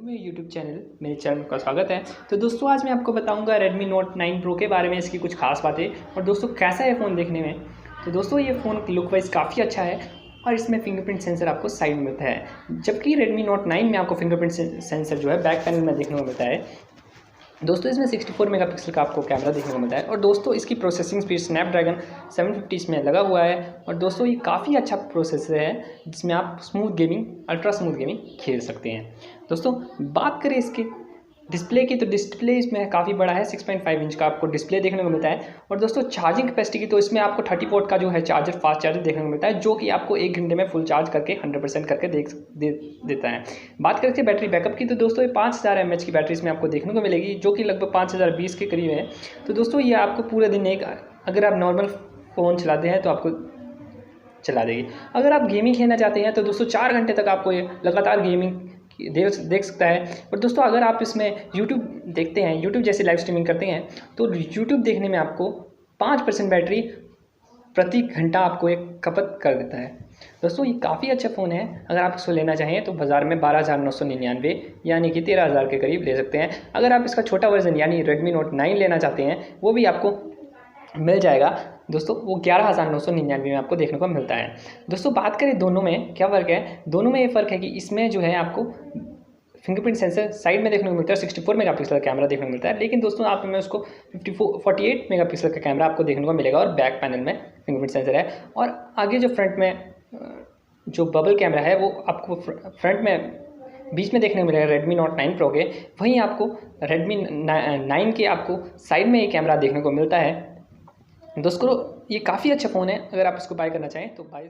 Welcome मेरे YouTube channel, मेरे channel का स्वागत है। तो दोस्तों आज मैं आपको बताऊंगा Redmi Note 9 Pro के बारे में, इसकी कुछ खास बातें और दोस्तों कैसा है फ़ोन देखने में। तो दोस्तों ये फ़ोन लुक वाइज काफ़ी अच्छा है और इसमें फिंगरप्रिंट सेंसर आपको साइड में मिलता है, जबकि Redmi Note 9 में आपको फिंगरप्रिंट सेंसर जो है बैक पैनल में देखने को मिलता है। दोस्तों इसमें 64 मेगापिक्सल का आपको कैमरा देखने को मिलता है और दोस्तों इसकी प्रोसेसिंग स्पीड स्नैपड्रैगन 750 इसमें लगा हुआ है और दोस्तों ये काफ़ी अच्छा प्रोसेसर है जिसमें आप smooth gaming, ultra smooth gaming खेल सकते हैं। दोस्तों बात करें इसके डिस्प्ले की, तो डिस्प्ले इसमें काफ़ी बड़ा है, 6.5 इंच का आपको डिस्प्ले देखने को मिलता है। और दोस्तों चार्जिंग कैपेसिटी की, तो इसमें आपको 30 वोट का जो है चार्जर, फास्ट चार्जर देखने को मिलता है, जो कि आपको 1 घंटे में फुल चार्ज करके 100% करके देता है। बात करते हैं बैटरी बैकअप की, तो दोस्तों ये 5000 mAh की बैटरी इसमें आपको देखने को मिलेगी, जो कि लगभग 5020 के करीब है। तो दोस्तों ये आपको पूरे दिन अगर आप नॉर्मल फ़ोन चलाते हैं तो आपको चला देगी। अगर आप गेमिंग खेलना चाहते हैं तो दोस्तों 4 घंटे तक आपको ये लगातार गेमिंग देख सकता है। और दोस्तों अगर आप इसमें यूट्यूब देखते हैं, यूट्यूब जैसे लाइव स्ट्रीमिंग करते हैं, तो यूट्यूब देखने में आपको 5% बैटरी प्रति घंटा आपको एक खपत कर देता है। दोस्तों ये काफ़ी अच्छा फ़ोन है। अगर आप इसको लेना चाहें तो बाज़ार में 12,999 यानी कि 13,000 के करीब ले सकते हैं। अगर आप इसका छोटा वर्जन यानी Redmi Note 9 लेना चाहते हैं, वो भी आपको मिल जाएगा दोस्तों, वो 11,999 में आपको देखने को मिलता है। दोस्तों बात करें दोनों में क्या फ़र्क है, दोनों में ये फ़र्क है कि इसमें जो है आपको फिंगरप्रिंट सेंसर साइड में देखने को मिलता है, 64 मेगापिक्सल का कैमरा देखने को मिलता है, लेकिन दोस्तों आप में उसको 48 मेगापिक्सल का कैमरा आपको देखने को मिलेगा और बैक पैनल में फिंगरप्रिंट सेंसर है। और आगे जो फ्रंट में जो बबल कैमरा है वो आपको फ्रंट में बीच में देखने को मिलेगा Redmi Note 9 Pro के। वहीं आपको Redmi 9 के आपको साइड में ये कैमरा देखने को मिलता है। दोस्तों ये काफ़ी अच्छा फ़ोन है, अगर आप इसको बाय करना चाहें तो बाय